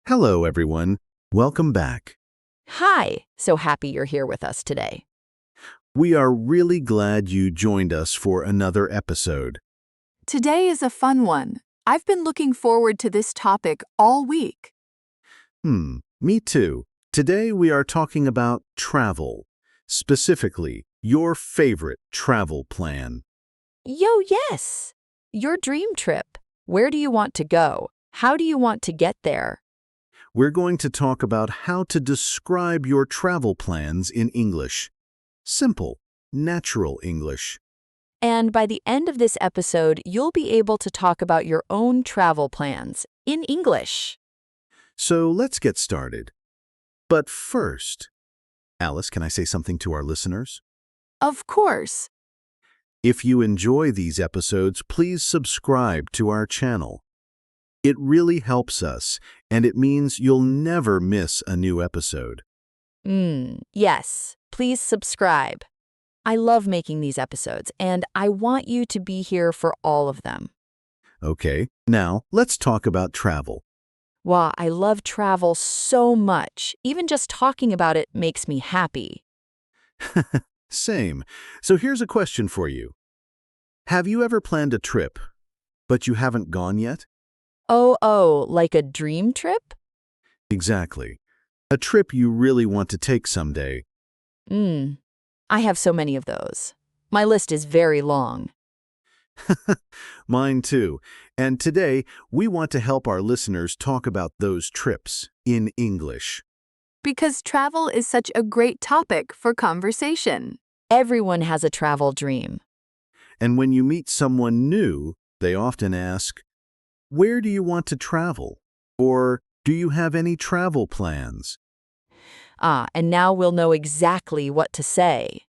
Hello, everyone. Welcome back. Hi, so happy you're here with us today. We are really glad you joined us for another episode. Today is a fun one. I've been looking forward to this topic all week. Me too. Today we are talking about travel, specifically your favorite travel plan. Yes! Your dream trip. Where do you want to go? How do you want to get there? We're going to talk about how to describe your travel plans in English. Simple, natural English. And by the end of this episode, you'll be able to talk about your own travel plans in English. So let's get started. But first, Alice, can I say something to our listeners? Of course. If you enjoy these episodes, please subscribe to our channel. It really helps us, and it means you'll never miss a new episode. Yes, please subscribe. I love making these episodes, and I want you to be here for all of them. Okay, now let's talk about travel. Wow, I love travel so much. Even just talking about it makes me happy. Same. So here's a question for you. Have you ever planned a trip, but you haven't gone yet? Oh, like a dream trip? Exactly. A trip you really want to take someday. I have so many of those. My list is very long. Mine too. And today, we want to help our listeners talk about those trips in English. Because travel is such a great topic for conversation. Everyone has a travel dream. And when you meet someone new, they often ask, "Where do you want to travel?" Or, "Do you have any travel plans?" And now we'll know exactly what to say.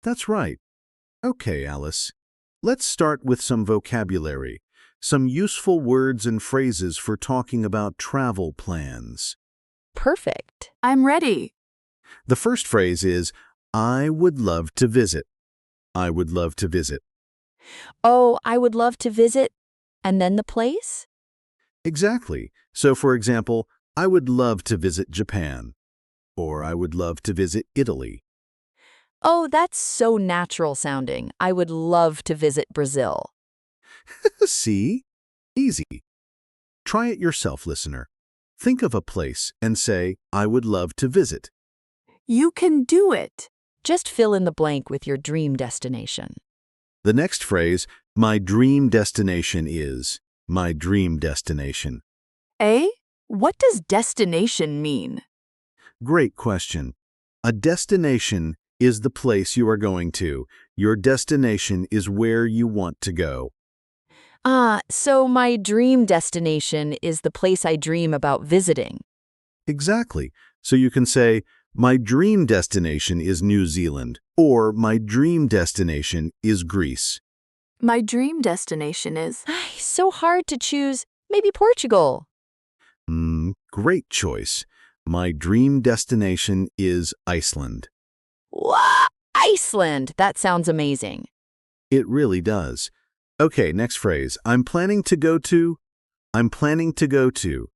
That's right. Okay, Alice. Let's start with some vocabulary, some useful words and phrases for talking about travel plans. Perfect. I'm ready. The first phrase is, I would love to visit. I would love to visit. Oh, I would love to visit. And then the place? Exactly. So, for example, I would love to visit Japan. Or I would love to visit Italy. Oh, that's so natural sounding. I would love to visit Brazil. See? Easy. Try it yourself, listener. Think of a place and say, I would love to visit. You can do it. Just fill in the blank with your dream destination. The next phrase, my dream destination is, my dream destination. What does destination mean? Great question. A destination is the place you are going to. Your destination is where you want to go. So my dream destination is the place I dream about visiting. Exactly. So you can say, my dream destination is New Zealand, or my dream destination is Greece. My dream destination is... So hard to choose. Maybe Portugal. Great choice. My dream destination is Iceland. Wow, Iceland! That sounds amazing. It really does. Okay, next phrase. I'm planning to go to. I'm planning to go to.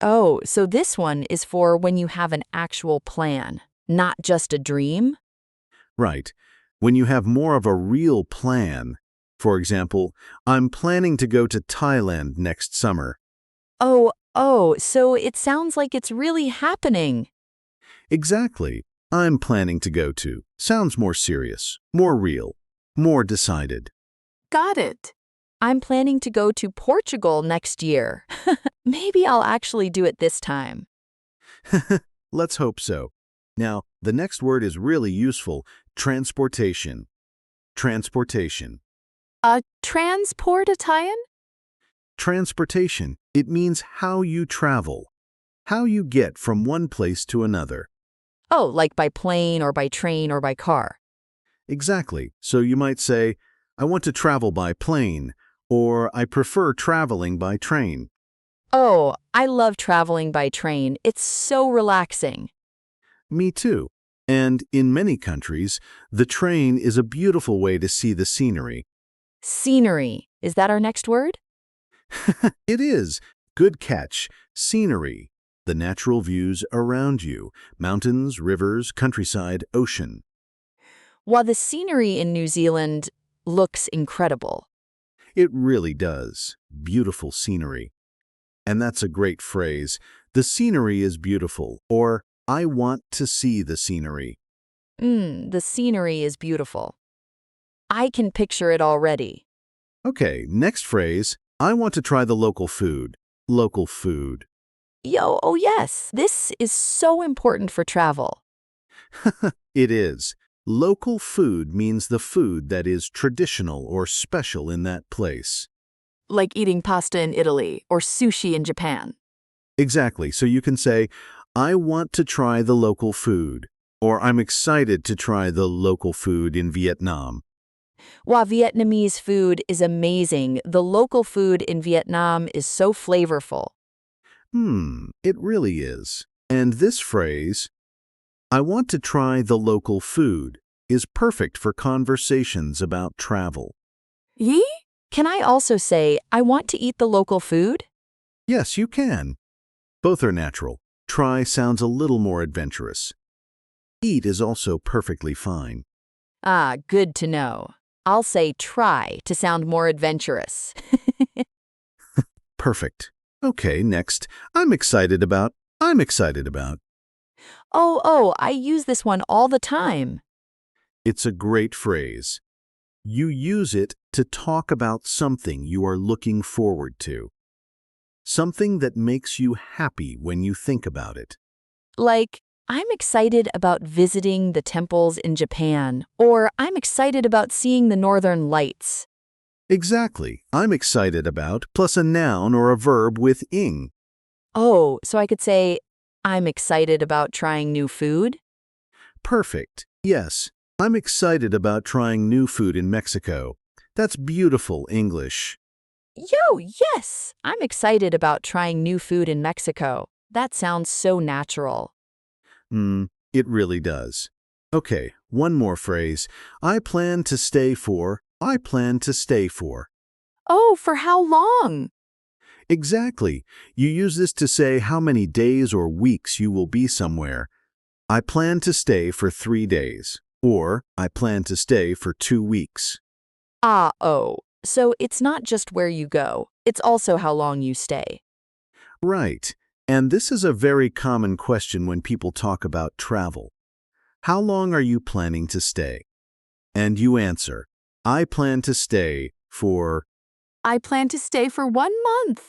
Oh, so this one is for when you have an actual plan, not just a dream? Right. When you have more of a real plan. For example, I'm planning to go to Thailand next summer. So it sounds like it's really happening. Exactly. I'm planning to go to. Sounds more serious, more real, more decided. Got it. I'm planning to go to Portugal next year. Maybe I'll actually do it this time. Let's hope so. Now, the next word is really useful. Transportation. Transportation. Transportation? Transportation. It means how you travel, how you get from one place to another. Oh, like by plane or by train or by car. Exactly. So you might say, I want to travel by plane, or I prefer traveling by train. Oh, I love traveling by train. It's so relaxing. Me too. And in many countries, the train is a beautiful way to see the scenery. Scenery. Is that our next word? It is. Good catch. Scenery. the natural views around you, mountains, rivers, countryside, ocean. While the scenery in New Zealand looks incredible. It really does. Beautiful scenery. And that's a great phrase. The scenery is beautiful, or I want to see the scenery. The scenery is beautiful. I can picture it already. Okay, next phrase. I want to try the local food. Local food. Oh yes, this is so important for travel. It is. Local food means the food that is traditional or special in that place. Like eating pasta in Italy or sushi in Japan. Exactly. So you can say, I want to try the local food, or I'm excited to try the local food in Vietnam. While Vietnamese food is amazing, the local food in Vietnam is so flavorful. It really is. And this phrase, I want to try the local food, is perfect for conversations about travel. Yee? Can I also say, I want to eat the local food? Yes, you can. Both are natural. Try sounds a little more adventurous. Eat is also perfectly fine. Ah, good to know. I'll say try to sound more adventurous. Perfect. Okay, next. I'm excited about. I use this one all the time. It's a great phrase. You use it to talk about something you are looking forward to. Something that makes you happy when you think about it. Like, I'm excited about visiting the temples in Japan, or I'm excited about seeing the northern lights. Exactly. I'm excited about plus a noun or a verb with ing. Oh, so I could say, I'm excited about trying new food? Perfect. Yes. I'm excited about trying new food in Mexico. That's beautiful English. Yes! I'm excited about trying new food in Mexico. That sounds so natural. It really does. Okay, one more phrase. I plan to stay for. Oh, for how long? Exactly. You use this to say how many days or weeks you will be somewhere. I plan to stay for 3 days. Or, I plan to stay for 2 weeks. So it's not just where you go, it's also how long you stay. Right. And this is a very common question when people talk about travel. How long are you planning to stay? And you answer, I plan to stay for. I plan to stay for 1 month.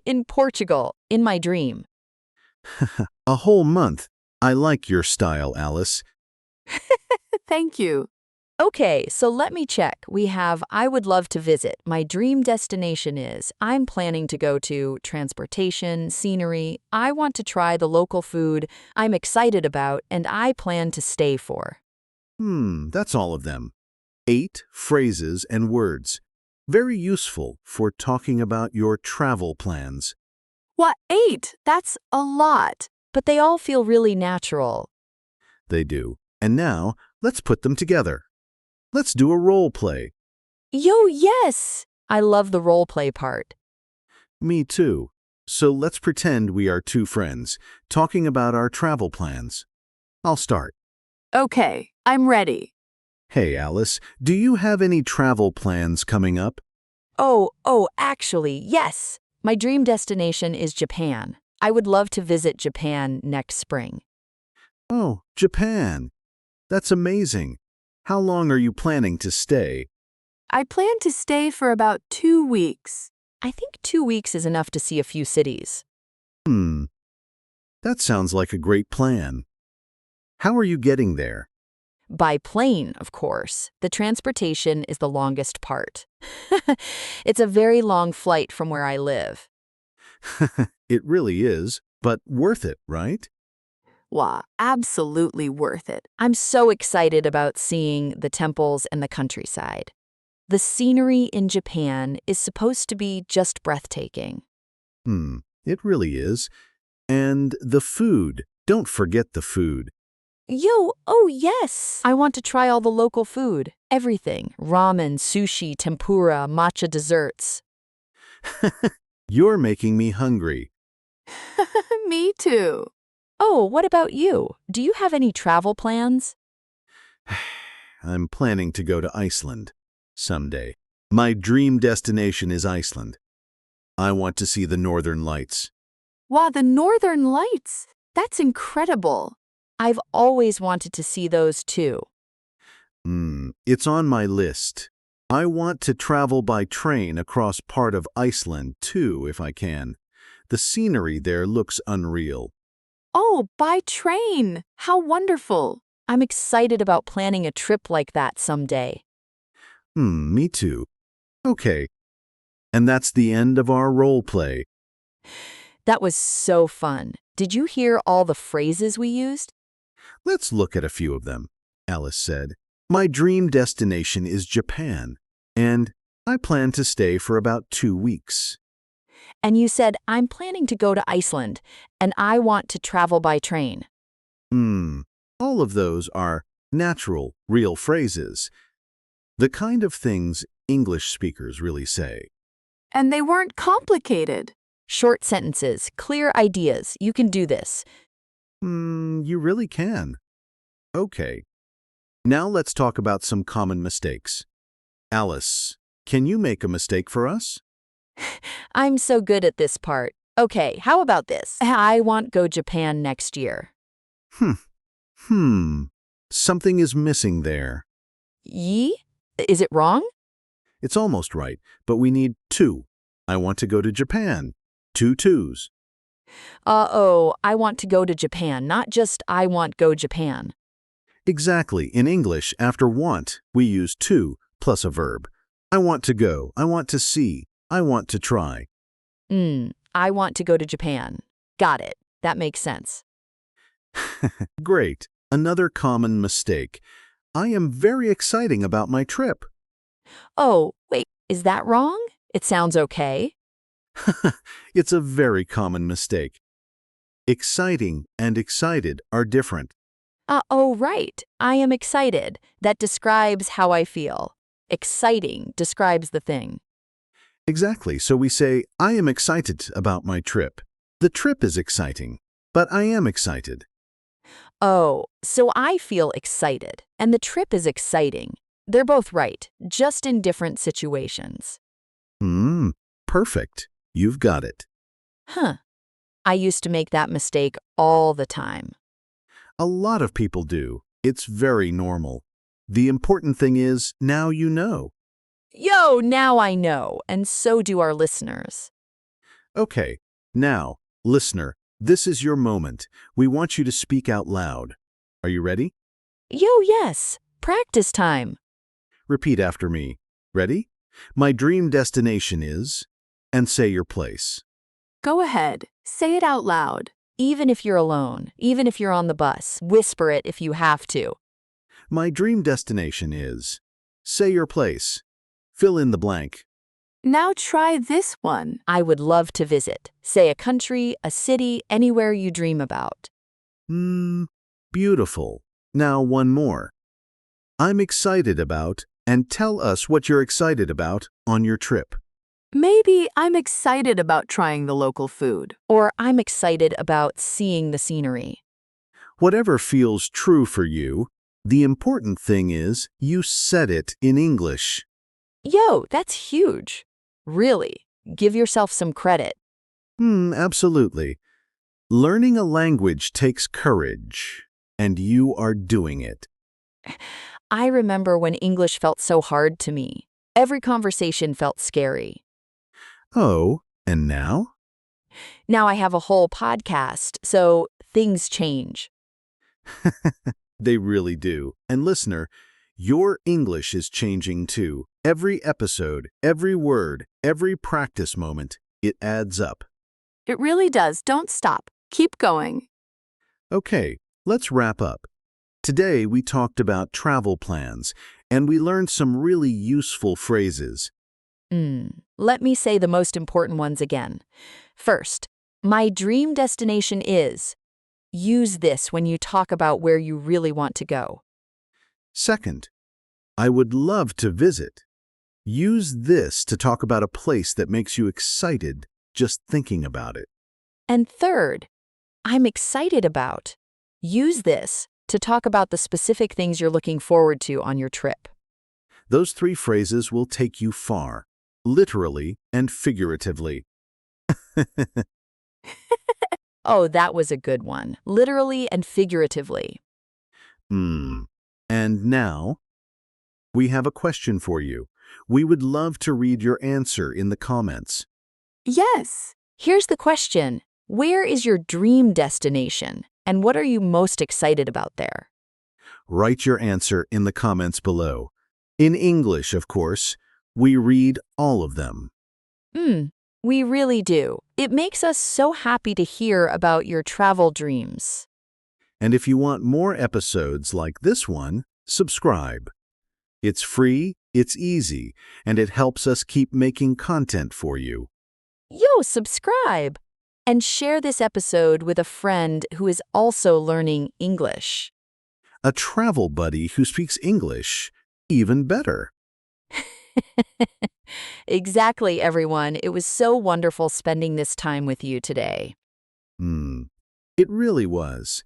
In Portugal, in my dream. A whole month. I like your style, Alice. Thank you. Okay, so let me check. We have I would love to visit. My dream destination is I'm planning to go to transportation, scenery. I want to try the local food I'm excited about and I plan to stay for. That's all of them. 8 phrases and words. Very useful for talking about your travel plans. What, 8? That's a lot. But they all feel really natural. They do. And now, let's put them together. Let's do a role play. Yes! I love the role play part. Me too. So let's pretend we are 2 friends, talking about our travel plans. I'll start. Okay, I'm ready. Hey, Alice, do you have any travel plans coming up? Actually, yes. My dream destination is Japan. I would love to visit Japan next spring. Oh, Japan. That's amazing. How long are you planning to stay? I plan to stay for about 2 weeks. I think 2 weeks is enough to see a few cities. That sounds like a great plan. How are you getting there? By plane, of course. The transportation is the longest part. It's a very long flight from where I live. It really is, but worth it, right? Wow, absolutely worth it. I'm so excited about seeing the temples and the countryside. The scenery in Japan is supposed to be just breathtaking. It really is. And the food. Don't forget the food. Yes! I want to try all the local food. Everything. Ramen, sushi, tempura, matcha desserts. You're making me hungry. Me too. Oh, what about you? Do you have any travel plans? I'm planning to go to Iceland someday. My dream destination is Iceland. I want to see the Northern Lights. Wow, the Northern Lights. That's incredible. I've always wanted to see those too. It's on my list. I want to travel by train across part of Iceland too, if I can. The scenery there looks unreal. Oh, by train. How wonderful. I'm excited about planning a trip like that someday. Me too. Okay. And that's the end of our role play. That was so fun. Did you hear all the phrases we used? Let's look at a few of them. Alice said, "My dream destination is Japan, and I plan to stay for about 2 weeks." And you said, I'm planning to go to Iceland, and I want to travel by train. All of those are natural, real phrases. The kind of things English speakers really say. And they weren't complicated. Short sentences, clear ideas. You can do this. You really can. Okay. Now let's talk about some common mistakes. Alice, can you make a mistake for us? I'm so good at this part. Okay, how about this? I want go Japan next year. Something is missing there. Ye? Is it wrong? It's almost right, but we need 2. I want to go to Japan. 2 twos. Uh-oh, I want to go to Japan, not just I want go Japan. Exactly. In English, after want, we use to plus a verb. I want to go. I want to see. I want to try. I want to go to Japan. Got it. That makes sense. Great. Another common mistake. I am very exciting about my trip. Oh, wait, is that wrong? It sounds okay. It's a very common mistake. Exciting and excited are different. Oh, right. I am excited. That describes how I feel. Exciting describes the thing. Exactly. So we say, I am excited about my trip. The trip is exciting, but I am excited. Oh, so I feel excited, and the trip is exciting. They're both right, just in different situations. Perfect. You've got it. I used to make that mistake all the time. A lot of people do. It's very normal. The important thing is, now you know. Yo, now I know, and so do our listeners. Okay, now, listener, this is your moment. We want you to speak out loud. Are you ready? Yo, yes, practice time. Repeat after me. Ready? My dream destination is, and say your place. Go ahead. Say it out loud. Even if you're alone, even if you're on the bus, whisper it if you have to. My dream destination is, say your place. Fill in the blank. Now try this one. I would love to visit. Say a country, a city, anywhere you dream about. Beautiful. Now one more. I'm excited about, and tell us what you're excited about on your trip. Maybe I'm excited about trying the local food. Or I'm excited about seeing the scenery. Whatever feels true for you, the important thing is you said it in English. Yo, that's huge. Really, give yourself some credit. Absolutely. Learning a language takes courage, and you are doing it. I remember when English felt so hard to me. Every conversation felt scary. Oh, and now? Now I have a whole podcast, so things change. They really do. And listener, your English is changing too. Every episode, every word, every practice moment, it adds up. It really does. Don't stop. Keep going. Okay, let's wrap up. Today we talked about travel plans, and we learned some really useful phrases. Let me say the most important ones again. First, my dream destination is. Use this when you talk about where you really want to go. Second, I would love to visit. Use this to talk about a place that makes you excited just thinking about it. And third, I'm excited about. Use this to talk about the specific things you're looking forward to on your trip. Those 3 phrases will take you far, literally and figuratively. Oh, that was a good one. Literally and figuratively. And now, we have a question for you. We would love to read your answer in the comments. Yes. Here's the question. Where is your dream destination? And what are you most excited about there? Write your answer in the comments below. In English, of course. We read all of them. We really do. It makes us so happy to hear about your travel dreams. And if you want more episodes like this one, subscribe. It's free, it's easy, and it helps us keep making content for you. Yo, subscribe! And share this episode with a friend who is also learning English. A travel buddy who speaks English even better. Exactly, everyone. It was so wonderful spending this time with you today. It really was.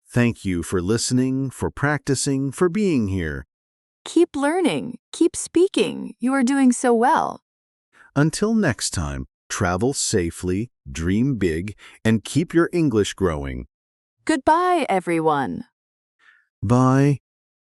Thank you for listening, for practicing, for being here. Keep learning. Keep speaking. You are doing so well. Until next time, travel safely, dream big, and keep your English growing. Goodbye, everyone. Bye.